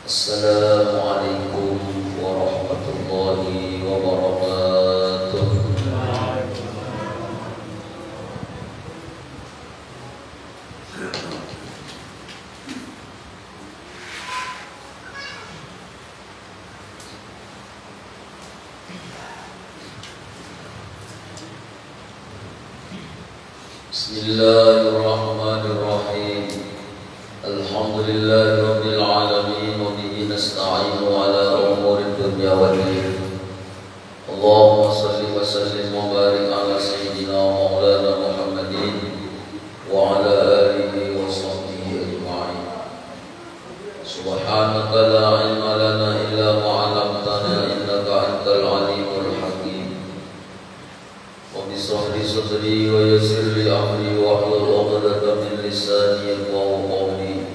Assalamualaikum warahmatullahi wabarakatuh. Bismillahirrahmanirrahim. Alhamdulillahirabbil alamin wa bihi nasta'inu ala umuri dunya waddin. Allahumma shalli wa sallim wa barik ala sayyidina maulana Muhammadin wa ala alihi wa sahbihi ajma'in. Subhanaka la ilma lana illa ma 'allamtana innaka antal alimul hakim. Rabbi shrah li sadri wa yassir li amri wahlul 'uqdatam min lisani yafqahu qawli.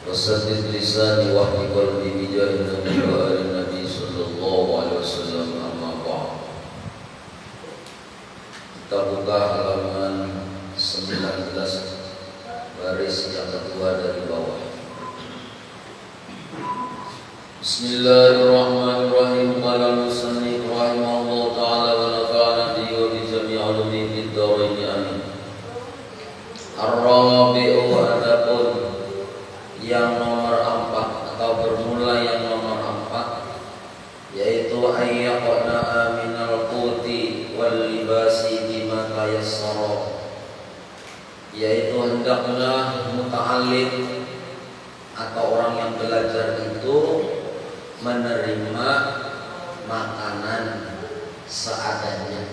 Wasaddid lisani wahdi qalbi bijahi Nabi sallallahu alaihi wasallam. Amma ba'd. Kita buka halaman 19 baris yang kedua dari bawah. Bismillahirrahmanirrahim. Qala musannif rahimahullah ta'ala wa nafa'ana bihi wa bi jami'i ulumihi fid dharain amin. Ar-rabi'u adapun yang nomor 4 atau bermula yang nomor 4, yaitu ayyaqna minal quti wal libasi bima tayassara, yaitu hendaklah muta'allim atau orang yang belajar itu menerima makanan seadanya.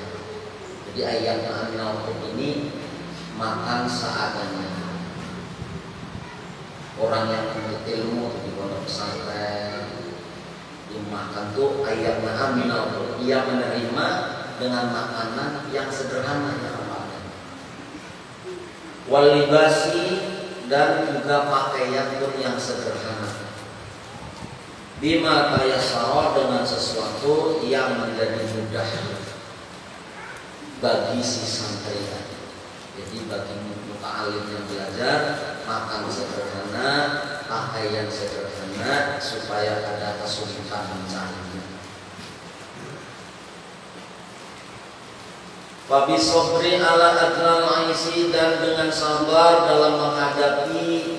Jadi ayyaqna minal quti ini makan seadanya. Orang yang menuntut ilmu di pondok pesantren dimakan tuh ayyaqna minal, ia menerima dengan makanan yang sederhana yang apa. Wal libasi, dan juga pakaian pun yang sederhana. Bima tayassara, dengan sesuatu yang menjadi mudah bagi si santri. Jadi bagi muta'alim yang belajar, makan sederhana, pakaian sederhana, supaya ada kesulitan mencarinya. Wabi sobri ala adnal aisi, dan dengan sabar dalam menghadapi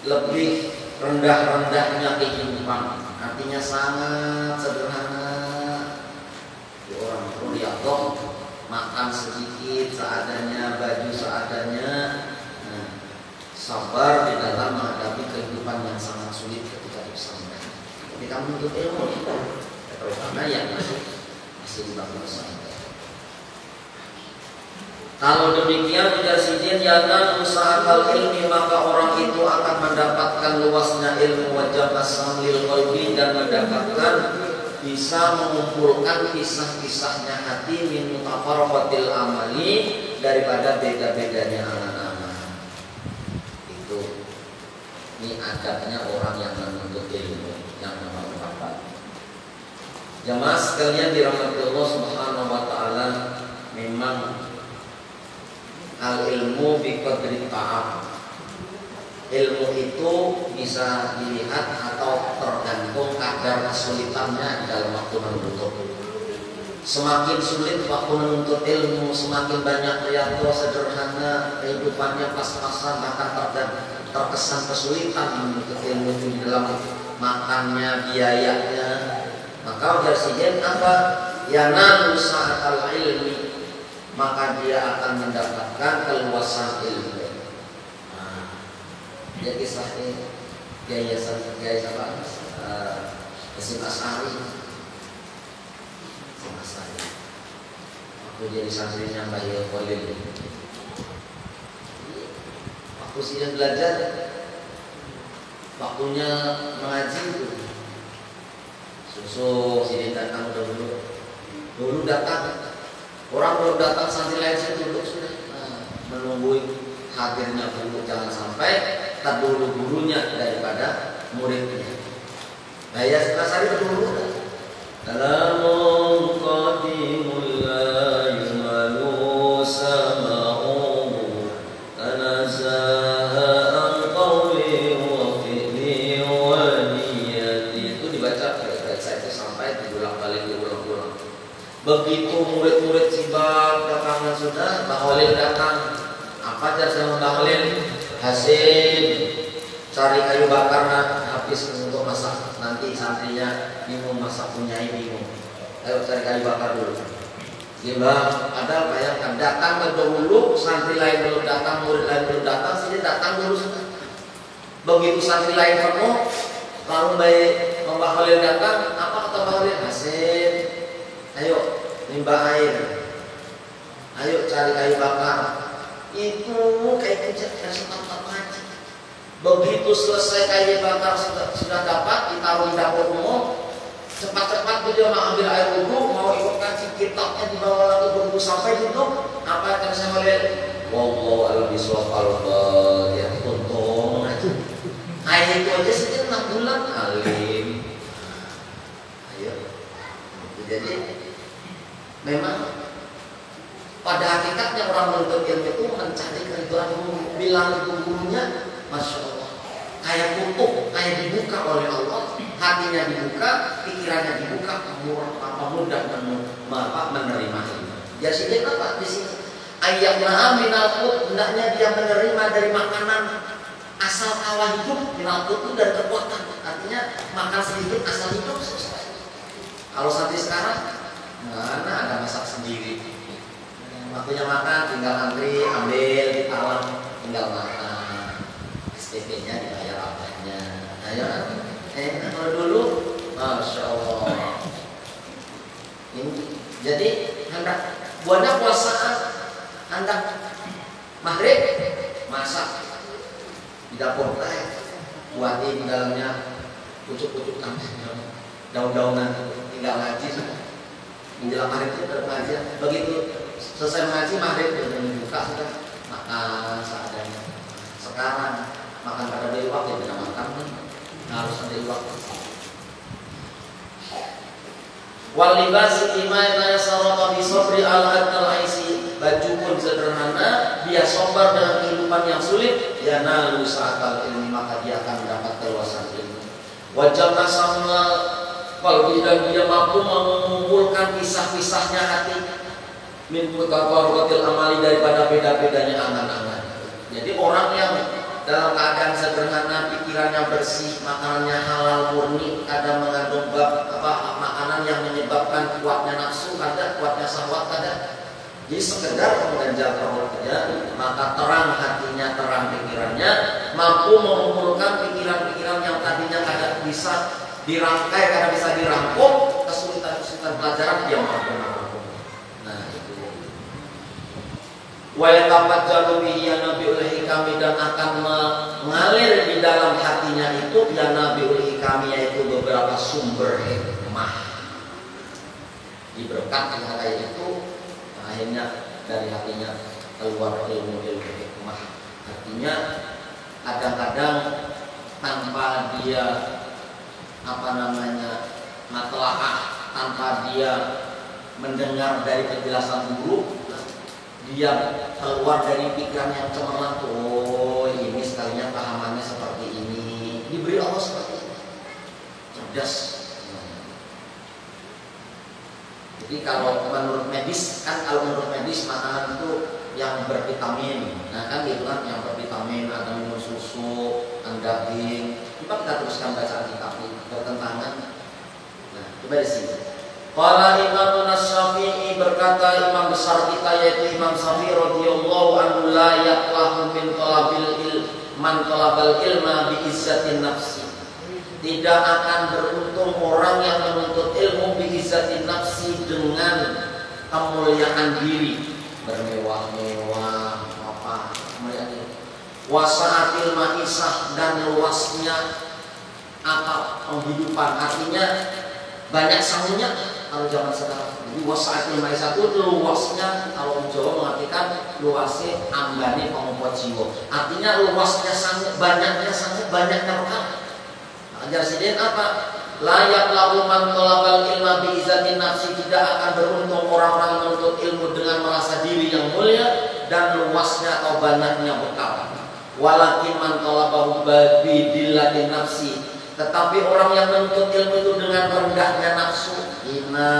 lebih rendah-rendahnya kehidupan. Artinya sangat sederhana. Orang perlu diatur, makan sedikit seadanya, baju seadanya. Sabar di dalam menghadapi kehidupan yang sangat sulit ketika di pesantren. Ketika menuntut ilmu, terutama yang masih di bangku pesantren. Kalau demikian bijasidin yanan usahakan ilmi, maka orang itu akan mendapatkan luasnya ilmu wajah samlil qalbi, dan mendapatkan bisa mengumpulkan kisah-kisahnya hati min mutafaraqatil amali, daripada beda-bedanya anak-anak. Itu ini adabnya orang yang menuntut ilmu yang nomor 4. Jamaah sekalian dirahmati Allah Subhanahu wa taala, memang al ilmu bi qadri ta'ab. Ilmu itu bisa dilihat atau tergantung kadar kesulitannya dalam waktu menuntut. Semakin sulit waktu menuntut ilmu, semakin banyak riyadhah sederhana, kehidupannya pas-pasan, bahkan terkesan kesulitan menuntut ilmu di dalam makannya, biayanya. Maka versinya apa? Yanalu sa'atal ilmi, maka dia akan mendapatkan keluasan ilmu. Dia kisahnya yayasan apa? Kesim Asari. Waktu jadi santrinya Mbah Yai Khalil, waktu sidang belajar, waktunya mengaji itu, susu sidang datang dulu datang. Orang belum datang, santri lain saya duduk sudah menunggu hadirnya guru. Jangan sampai terdulu gurunya daripada muridnya. Gaya Asari dulu. Dalam qadimul la yumalu murid-murid sibak datangan sudah, Mbah Khalil datang. Apa jasa Mbah Khalil? Hasil cari kayu bakar habis untuk masak. Nanti santrinya bingung masak, punyai bingung. Ayo cari kayu bakar dulu. Gimana? Padahal bayangkan datang ke dahulu, santri lain belum datang, murid lain belum datang, sini datang dulu sudah. Begitu santri lain penuh, lalu baik Mbah Khalil datang, apa kata Mbah Khalil? Hasil, ayo limbah air, ayo cari kayu bakar. Itu kayak kerja tempat ngaji. Begitu selesai kayu bakar sudah dapat, ditaruh di dapur umum, cepat-cepat beliau mengambil air wudhu, mau ikutkan si kitabnya di bawah lagi begitu sampai duduk. Apa yang saya melihat? Wallahu a'lam bishawab ya untung. Air itu aja saja 6 bulan alim. Ayo. Jadi memang pada hakikatnya orang menuntut ilmu itu mencari keridhaan guru. Bilang itu gurunya, masya Allah, kayak tutup, kayak dibuka oleh Allah, hatinya dibuka, pikirannya dibuka, mudah menerima ini. Ya sih apa di sini? Ayatnya minal qut, hendaknya dia menerima dari makanan asal kawah hidup. Minal qut itu dari kekuatan, artinya makan sedikit asal hidup selesai. Kalau santri sekarang mana ada masak sendiri, waktunya makan tinggal antri, ambil di talam, tinggal makan, SPP-nya dibayar apanya. Ayo, kalau dulu, masya Allah. Ini jadi hendak buatnya puasaan, hendak maghrib masak di dapur teh, buatin di dalamnya pucuk-pucuk daun-daunan, tinggal ngaji sudah. Menjelang maghrib itu pengajian. Begitu selesai mengaji maghrib sudah dibuka sudah makan seadanya. Sekarang makan pada beli waktu tidak makan harus ada waktu. Wal libasi ima yasarata bi sabri al adnal aisi, baju pun sederhana, dia sabar dengan kehidupan yang sulit, ya nalu sa'atal ilmi, maka dia akan mendapat keluasan ilmu. Wajah sama kalau dia mampu mengumpulkan kisah-kisahnya hati min mutafarriqatil amali, daripada beda-bedanya angan-angan. Jadi orang yang dalam keadaan sederhana, pikirannya bersih, makanannya halal murni, kadang mengandung makanan yang menyebabkan kuatnya nafsu, ada kuatnya syahwat, ada. Jadi sekedar mengganjal perutnya, maka terang hatinya, terang pikirannya, mampu mengumpulkan pikiran-pikiran yang tadinya kadang bisa dirangkai, kadang bisa dirangkum, kesulitan-kesulitan pelajaran dia mampu. Nah itu. Wa yatafajjaru bihi nabiul hikami, dan akan mengalir di dalam hatinya itu ya nabiul hikami, yaitu beberapa sumber hikmah. Diberkati hati itu, akhirnya dari hatinya keluar ilmu-ilmu hikmah. Artinya kadang-kadang tanpa dia matlaah, tanpa dia mendengar dari penjelasan guru, dia keluar dari pikiran yang cemerlang. Oh ini sekalinya pahamannya seperti ini, diberi Allah seperti ini, cerdas. Jadi kalau menurut medis makanan itu yang bervitamin, nah kan gitu kan, yang bervitamin, ada minum susu, ada daging. Coba kita teruskan bacaan kitab ini, bertentangan. Nah coba di sini. Qala Imam Syafi'i, berkata imam besar kita yaitu Imam Syafi'i radhiyallahu anhu, la yaqlahu min talabal ilma bi izzatin nafsi. Tidak akan beruntung orang yang menuntut ilmu bi izzatin nafsi, dengan kemuliaan diri, bermewah-mewah kemuliaan diri. Wasa'atil ma'isah, dan luasnya penghidupan, artinya banyak sangunya. Kalau zaman sekarang, jadi wasa'atil ma'isah itu luasnya, kalau Jawa mengartikan luasnya ambane pengumpul jiwa, artinya luasnya sangat, banyaknya sangat, banyaknya orang. Ajar sidin apa? Layak lahu man talabal ilma bi izzatin nafsi, tidak akan beruntung orang-orang yang menuntut ilmu dengan merasa diri yang mulia dan luasnya atau banyaknya bekal. Walakin man talabahu bi dillatin nafsi, tetapi orang yang menuntut ilmu itu dengan rendahnya nafsu, hina,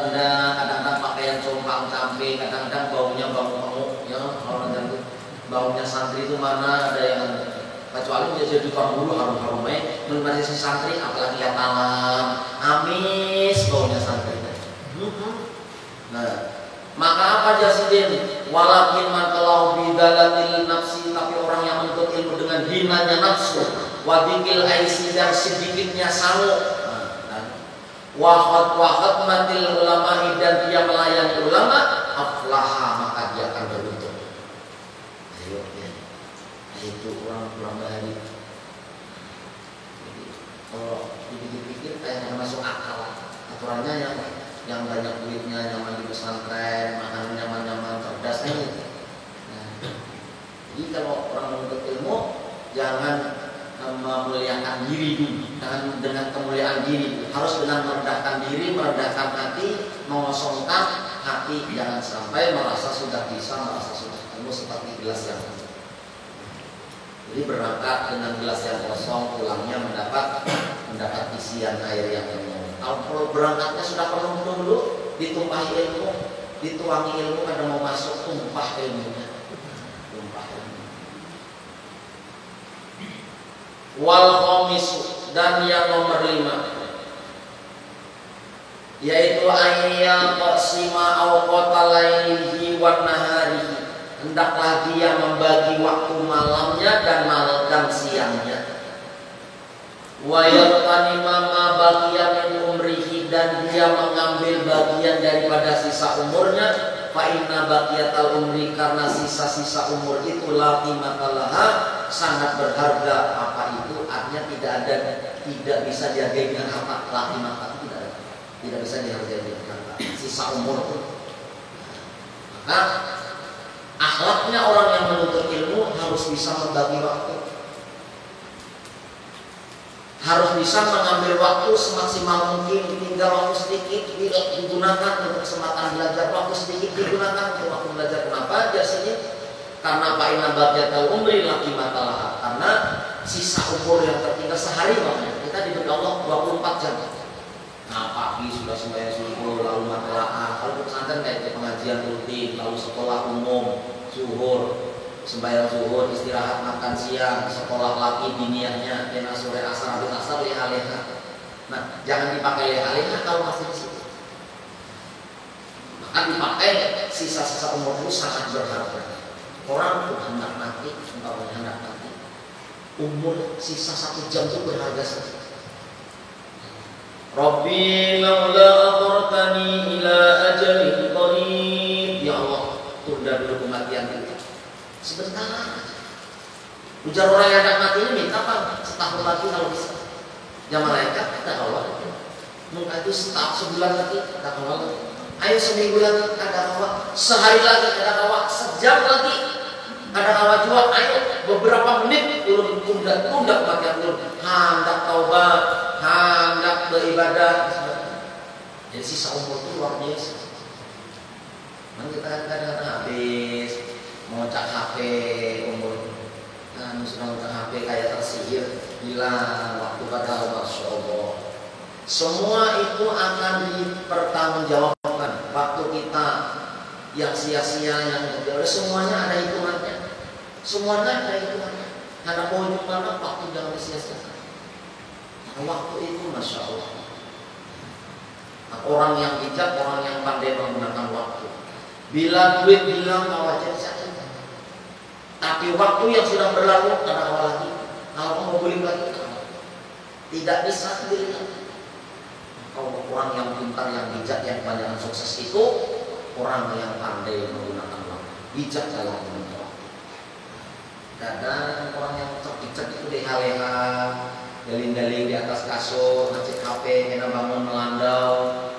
rendah, kadang-kadang pakaian tukang camping, kadang-kadang baunya bau penguk, ya kalau nanti baunya santri itu mana ada yang kecuali dia jadi tukang bulu harum-harumnya, menikmati si santri apalagi yang malam, amis baunya santri. Nah, maka apa jasidin? Walakin man kalau bidalatil nafsi, tapi orang yang menuntut ilmu dengan hinanya nafsu, wadikil aisi dan sedikitnya sangu, wahad matil ulama dan dia melayani ulama, aflaha maka dia akan beruntung. Ayo ya, itu orang bahari. Kalau dipikir-pikir kayaknya masuk akal. Aturannya yang banyak duitnya, nyaman di pesantren, makan nyaman-nyaman, cerdas ini. Nah, jadi kalau orang menuntut ilmu jangan memuliakan diri dulu, dengan kemuliaan diri harus dengan merendahkan diri, merendahkan hati, mengosongkan hati, jangan sampai merasa sudah bisa, merasa sudah penuh seperti gelas yang penuh. Jadi berangkat dengan gelas yang kosong, pulangnya mendapat isian air yang penuh. Kalau berangkatnya sudah penuh dulu, ditumpahi ilmu, dituangi ilmu, kadang mau masuk tumpah ilmunya. Wal khamisu, dan yang nomor 5 yaitu ayya qasima awqata lailihi wan naharihi, hendaklah dia membagi waktu malamnya dan siangnya. Wa yaqtanima ma baqiya min umrihi, dan dia mengambil bagian daripada sisa umurnya. Fa inna baqiyatal umri, karena sisa-sisa umur itu la qimatalaha, sangat berharga. Apa itu? Artinya tidak bisa dihargai dengan harta. La qimatalaha tidak bisa dihargai dengan harta. Sisa umur itu. Maka akhlaknya orang yang menuntut ilmu harus bisa membagi waktu. Harus bisa mengambil waktu semaksimal mungkin, tinggal waktu sedikit digunakan untuk kesempatan belajar, waktu sedikit digunakan untuk waktu belajar. Kenapa? Biasanya karena fa'inna baqiyatal umri la qimatalaha, karena sisa umur yang tertinggal sehari makanya kita diberi Allah 24 jam. Nah, pagi sudah sembahyang subuh, lalu matlaah, kalau pesantren kayak pengajian rutin, lalu sekolah umum, zuhur, sembahyang zuhur, istirahat, makan siang, sekolah lagi diniahnya, kena sore asar, habis asar leha-leha. Nah, jangan dipakai leha-leha kalau masih di situ. Maka dipakai sisa-sisa umur itu sangat berharga. Orang tuh hendak mati, umpamanya hendak mati, umur sisa 1 jam itu berharga sekali. Rabbi laula akhartani ila ajalin qarib, ya Allah, tunda dulu kematian kita sebentar aja. Ujar orang yang hendak mati ini minta apa? Setahun lagi kalau bisa. Ya malaikat kata Allah, mungkin itu sebulan lagi kata Allah. Ayo seminggu lagi kata Allah, sehari lagi kata Allah, sejam lagi kata Allah juga. Ayo beberapa menit turun tunda kematian turun. Hendak taubat, hendak beribadah. Jadi sisa umur itu luar biasa. Nanti kita kadang-kadang habis mengocak HP umur, kan sudah mengocak HP kayak tersihir, hilang waktu padahal Masya Allah. Semua itu akan dipertanggungjawabkan. Waktu kita yang sia-sia, yang berjalan, semuanya ada hitungannya. Semuanya ada hitungannya. Ada poin mana waktu jangan sia-siakan. Waktu itu Masya Allah. Nah, orang yang bijak, orang yang pandai menggunakan waktu. Bila duit bilang bahwa jadi sakit, tapi waktu yang sudah berlalu tidak awal lagi. Kalau kamu boleh lagi, tidak bisa sendiri. Kalau orang yang pintar, yang bijak, yang kebanyakan sukses itu orang yang pandai menggunakan waktu, bijak dalam menggunakan waktu. Kadang orang yang bijak itu leha-leha, daling-daling di atas kasur, ngecek HP, kena bangun melandau,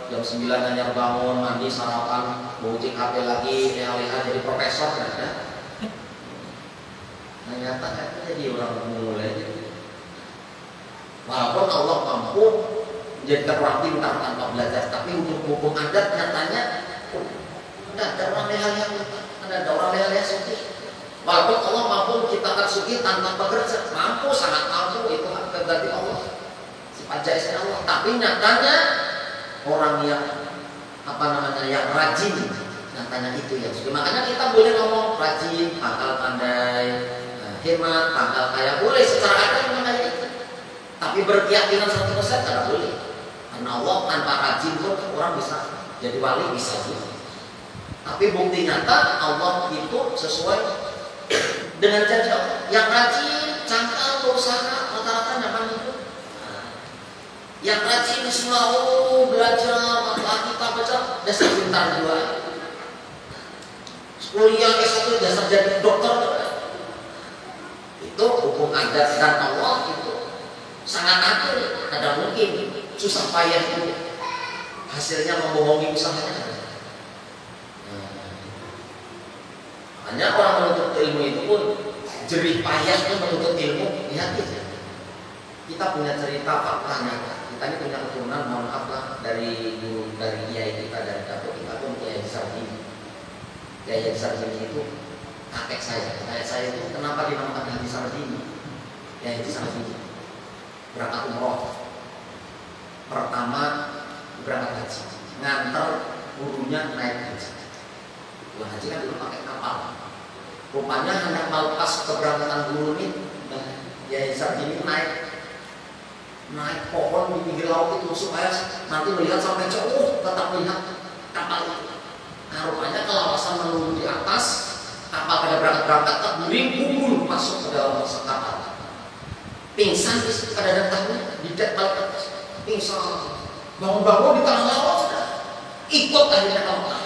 jam 9 hanya bangun, mandi, sarapan, mau cek HP lagi, leha-leha jadi profesor, kan? Nyatakan jadi orang mulai jadi. Walaupun Allah mampu menjadikan orang pintar tanpa belajar, tapi untuk hukum adat nyatanya tidak ada orang leha-leha, ada orang leha-leha suci. Walaupun Allah mampu menciptakan suci tanpa bekerja, mampu, sangat mampu, itu hak prerogatif Allah, sifat jaiznya Allah. Tapi nyatanya orang yang yang rajin Nyatanya itu yang suka. Makanya kita boleh ngomong rajin, tanggal pandai, hemat, tanggal kaya, boleh secara adat memang kayak itu. Tapi berkeyakinan 100% tidak boleh. Karena Allah tanpa rajin pun orang bisa jadi wali, bisa juga. Tapi bukti nyata Allah itu sesuai dengan janji Allah. Yang rajin, cangkal, usaha, rata-rata nyaman hidup. Yang rajin selalu belajar, kita baca, dasar pintar juga. Kuliah S1 dasar jadi dokter. Itu hukum adat dan Allah itu sangat adil. Tidak mungkin susah payah itu hasilnya membohongi usahanya. Hanya orang menuntut ilmu itu pun jerih payahnya menuntut ilmu. Lihat aja. Kita punya cerita faktanya. Kita ini punya keturunan, mohon maaf lah, dari guru, dari kiai kita, dari datuk kita pun Kiai Sardini. Kiai Sardini itu kakek saya. Kakek saya itu kenapa dinamakan Kiai Sardini? Kiai Sardini berangkat umroh. Pertama berangkat haji, nganter gurunya naik haji. Guru haji kan dulu pakai kapal. Rupanya hendak melepas keberangkatan guru ini, Kiai Sardini naik pohon di pinggir laut itu supaya nanti melihat sampai jauh, tetap melihat kapal itu. Nah, rupanya kelawasan menunggu di atas kapal pada berangkat buru masuk ke dalam kapal. Pingsan di pada datangnya di dek balik atas. Pingsan, bangun-bangun di tengah laut sudah. Ikut akhirnya ke Mekah.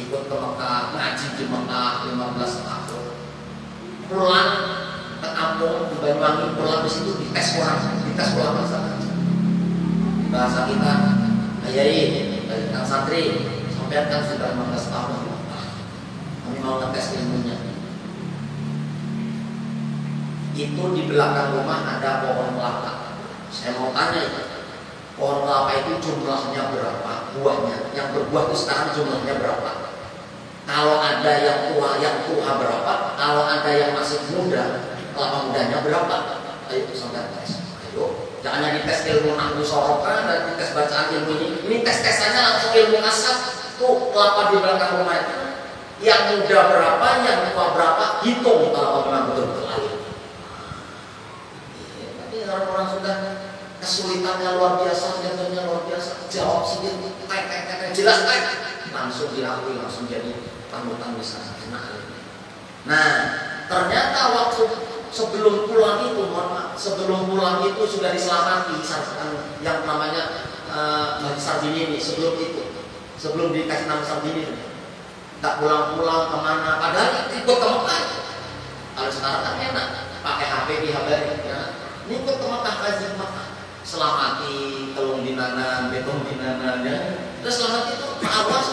Ikut ke Mekah, ngaji di Mekah 15 tahun. Pulang ke kampung di Banyuwangi, pulang di situ dites orang bahasa kita. Ayai, dari Kang Santri, sampai kan sudah 15 tahun. Kami mau ngetes ilmunya. Itu di belakang rumah ada pohon kelapa. Saya mau tanya itu, pohon kelapa itu jumlahnya berapa? Buahnya, yang berbuah itu sekarang jumlahnya berapa? Kalau ada yang tua berapa? Kalau ada yang masih muda, kelapa mudanya berapa? Ayo sampai tes. Ayo, jangan dites ilmu nahwu sorokan dan dites bacaan ilmu ini. Ini tes-tesannya langsung ilmu asap. Tuh kelapa di belakang rumah itu, yang muda berapa, yang tua berapa, hitung kalau memang betul-betul alim. Tapi orang-orang sudah kesulitannya luar biasa, jatuhnya luar biasa. Jawab sedikit, jelas langsung diakui, langsung jadi panutan bisa kena. Nah, ternyata waktu sebelum pulang itu sudah diselamati yang namanya Sardini ini. Sebelum dikasih nama Sardini, tak pulang-pulang kemana, padahal ikut ke Mekah. Kalau sekarang kan enak, pakai HP dihabarin, ya. Ini ikut ke Mekah, kaji Mekah, selamati telung dinanan, betung dinanan, ya. Terus selamat itu awas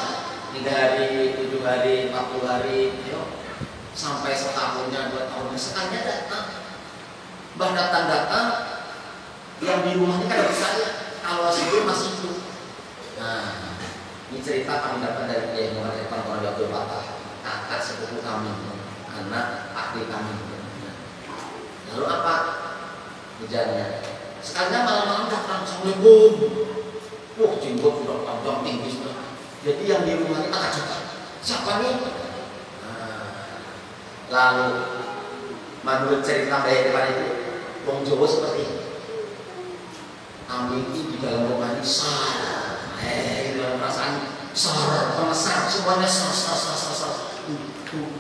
3 hari, 7 hari, 40 hari, yuk. Sampai setahunnya, 2 tahunnya, sekalinya datang. Bah datang yang di rumahnya kan ada saya, kalau situ masih hidup. Nah, ini cerita kami dapat dari Kiai Muhammad Irfan Qori Abdul Fatah, kakak sepupu kami, anak adik kami. Lalu apa hujannya? Sekalinya malam-malam datang, Assalamualaikum. Jenggot sudah panjang tinggi sudah. Jadi yang di rumahnya tak juga. Siapa nih? Lalu menurut cerita dari depan itu, Wong Jawa seperti ini. Kami di dalam rumah ini dalam perasaan pemesar, semuanya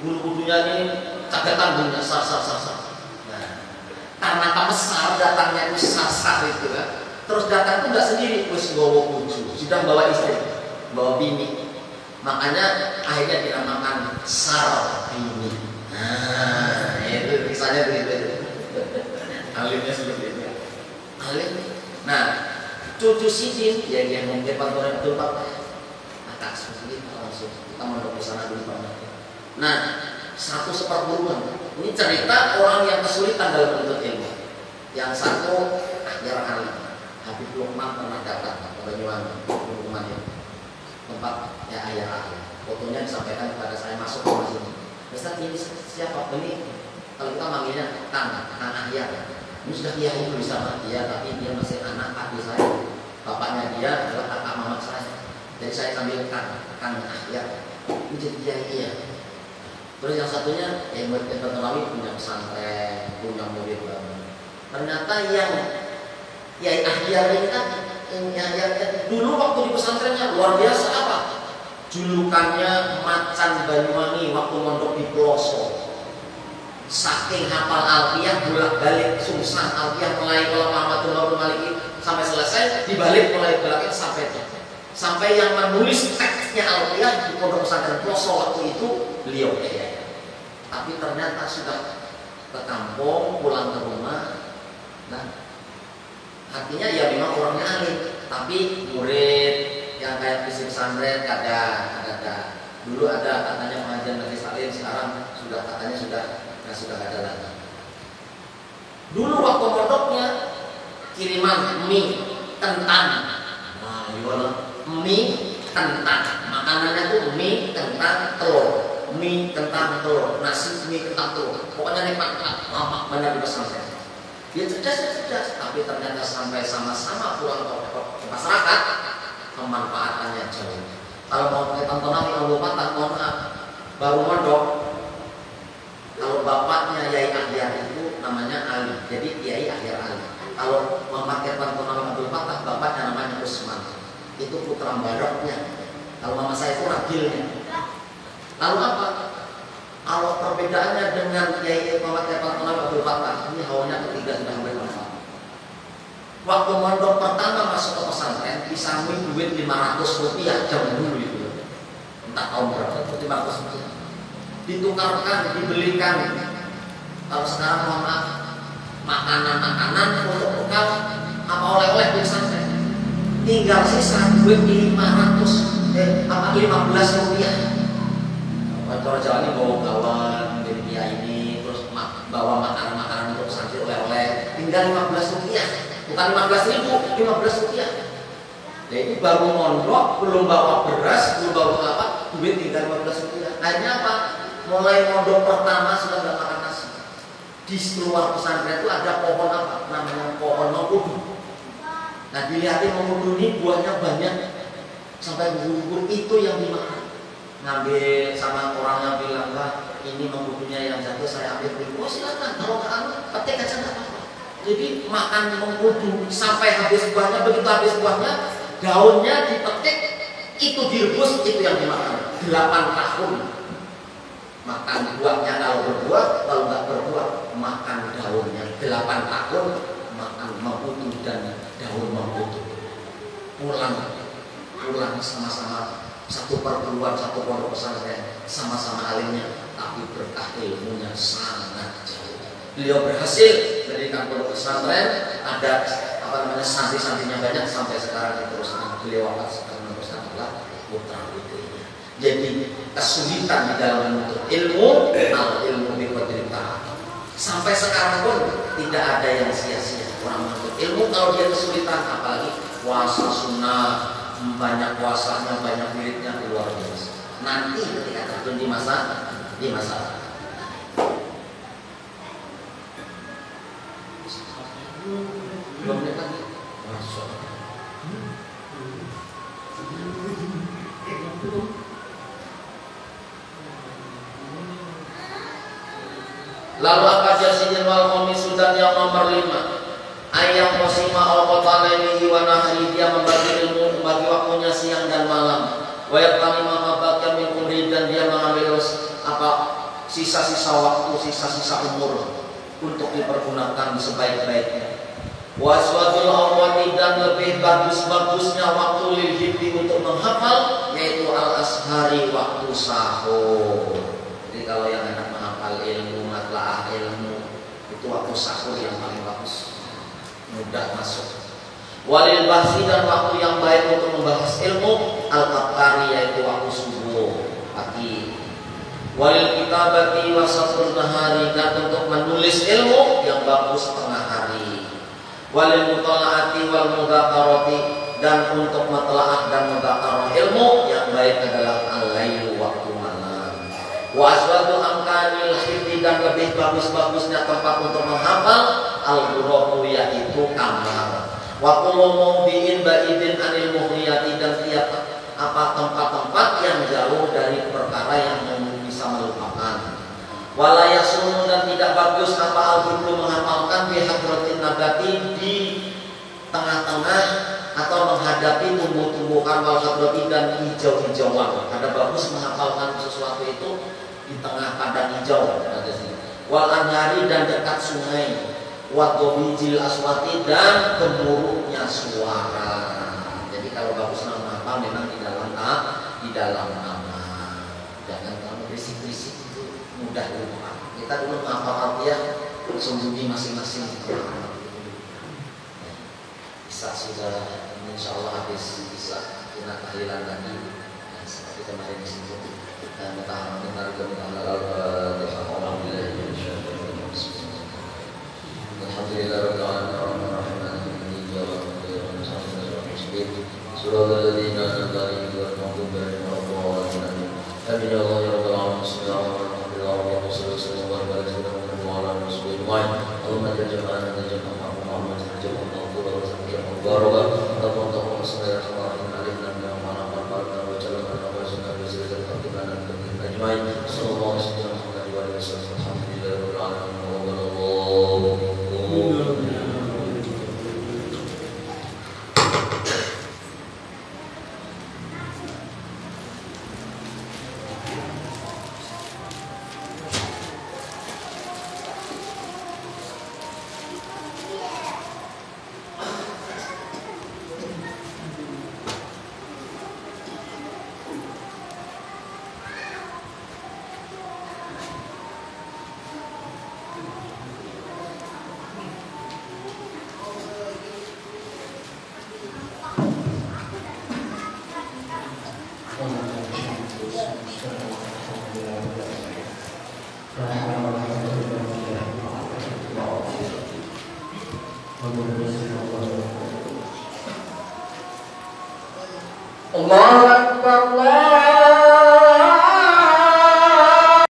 bulu-bulunya ini cagatan bunyinya Nah, karena pemesar datangnya itu sar itu kan. Terus datang itu nggak sendiri, wis bawa buju, sudah bawa istri, bawa bini. Makanya akhirnya dinamakan Sarbini. Nah, itu kisahnya begitu. Alimnya seperti itu. Alim. Nah, cucu Sidin yang mungkin Pak Betul Pak akan seperti itu langsung kita mau ke sana dulu Pak. Nah, 1/4. Ini cerita orang yang kesulitan dalam menuntut ilmu. Yang satu Ajar Ali, Habib Lukman pernah datang ke Banyuwangi, rumahnya tempat ya Ayah Ali. Fotonya disampaikan kepada saya masuk ke sini. Ustaz ini siapa? Ini kalau kita manggilnya Kang Ahyar. Ini sudah kiai bersama dia, tapi dia masih anak adik saya. Bapaknya dia adalah kakak mama saya. Jadi saya ambil kan ya menjadi kiai ya. Terus yang satunya yang Nawawi punya pesantren, punya murid baru. Ternyata yang ahyar ini kan yang dulu waktu di pesantrennya luar biasa apa? Julukannya Macan Banyuwangi waktu mondok di Peloso. Saking hafal alfiah bolak-balik sungsan alfiah mulai kalau Muhammadul Maliki sampai selesai dibalik mulai belakang sampai yang menulis teksnya alfiah di pondok pesantren Peloso waktu itu beliau ya. Tapi ternyata sudah ke kampung pulang ke rumah. Nah, artinya ya memang orangnya alim, tapi murid yang kayak di pesantren ada. Dulu ada katanya pengajian majelis taklim, sekarang sudah ada lagi. Dulu waktu mondoknya kiriman mie kentang. Nah, gimana? Mie kentang. Makanannya tuh mie kentang telur. Mie kentang telur, nasi mie kentang telur. Pokoknya nikmat lama banyak di pesantren. Dia cerdas, tapi ternyata sampai sama-sama pulang ke masyarakat pemanfaatannya jauh. Kalau mau pakai tontonan yang lupa baru mondok. Kalau bapaknya Yai Ahyar itu namanya Ali, jadi Yai Ahyar Ali. Kalau memakai tontonan Abdul Fatah, bapaknya namanya Usman. Itu putra baroknya. Kalau mama saya itu ragilnya. Lalu apa? Kalau perbedaannya dengan Yai memakai tontonan Abdul Fatah, ini hawanya ketiga sudah sampai manfaat. Waktu mondok pertama masuk ke pesantren bisa duit 500 rupiah zaman dulu itu, entah tahun berapa, 500 rupiah. Ditukarkan, dibelikan. Kalau sekarang mohon maaf, makanan untuk bekal apa oleh-oleh di pesantren. Tinggal sisa duit 15 rupiah. Kalau Jawa ini bawa kawan, dia ini terus bawa makanan untuk santri oleh-oleh. Tinggal 15 rupiah. Bukan 15.000, 15 rupiah. Nah itu baru mondok, belum bawa beras, belum bawa apa, duit tinggal 15 rupiah. Akhirnya apa? Mulai mondok pertama sudah nggak makan nasi. Di luar pesantren itu ada pohon apa? Namanya pohon mengkudu. Nah dilihatin mengkudu ini buahnya banyak sampai gugur, itu yang dimakan. Ngambil sama orang yang bilang, lah ini mengkudunya yang jatuh saya ambil dulu. Oh silakan, kalau nggak ambil petik aja nggak apa-apa. Jadi makan mengkudu sampai habis buahnya, begitu habis buahnya daunnya dipetik, itu direbus, itu yang dimakan 8 tahun. Makan buahnya kalau berbuah, kalau nggak berbuah makan daunnya 8 tahun makan mengkudu dan daun mengkudu. Pulang sama-sama satu perguruan, satu pondok pesantren, sama-sama alimnya, tapi berkah ilmunya sangat jauh. Beliau berhasil mendirikan pondok pesantren, ada santri-santrinya banyak sampai sekarang diteruskan. Beliau wafat sekarang meneruskan adalah putra putrinya. Jadi kesulitan di dalam menuntut ilmu, ilmu biqadri ta'ah. Sampai sekarang pun tidak ada yang sia-sia orang menuntut ilmu kalau dia kesulitan, apalagi puasa sunnah, banyak puasanya, banyak wiridnya, luar biasa. Nanti ketika terjun di masa 2 menit lagi. Masuk. Lalu apa jasidin wal khomis dan yang nomor 5? Ayam qasima al-qatalaini wa nahri, dia membagi ilmu, membagi waktunya siang dan malam. Wa yaqtani ma baqiya min umri, dan dia mengambil sisa-sisa waktu, sisa-sisa umur untuk dipergunakan sebaik-baiknya. Waswadul awwati, dan lebih bagus-bagusnya waktu lil hifdi, untuk menghafal, yaitu al-ashari, waktu sahur. Jadi kalau yang enak menghafal ilmu, matlaah ilmu, itu waktu sahur yang paling bagus, mudah masuk. Walil bahsi, dan waktu yang baik untuk membahas ilmu, al-abkari, yaitu waktu subuh pagi. Walil kitabati wasatul nahari, dan untuk menulis ilmu yang bagus tengah hari. Walil mutalaati wal mudzakarati, dan untuk matlaah dan mudzakarah ilmu yang baik adalah al-lailu, waktu malam. Wa aswadu amkanil hifdi, dan lebih bagus-bagusnya tempat untuk menghafal al-ghurafu, yaitu kamar. Wa kullu mawdi'in ba'idin anil muhriyati, dan tiap apa tempat-tempat yang jauh dari perkara yang bisa melupakan. Wala yasunu dan tidak bagus apa al-hibru menghafalkan bi hadratin nabati di tengah-tengah atau menghadapi tumbuh-tumbuhan wal hadrati dan hijau-hijauan. Ada bagus menghafalkan sesuatu itu di tengah padang hijau. Wal anhari dan dekat sungai. Wa dobijil aswati dan gemuruhnya suara. Jadi kalau bagus menghafal memang di dalam kamar. Jangan kamu berisik-berisik. Mudah lupa. Kita dulu menghafal ya sembunyi masing-masing bisa sudah insya Allah habis bisa kita tahlilan lagi ya, seperti kemarin disebut dan kita dengar Allah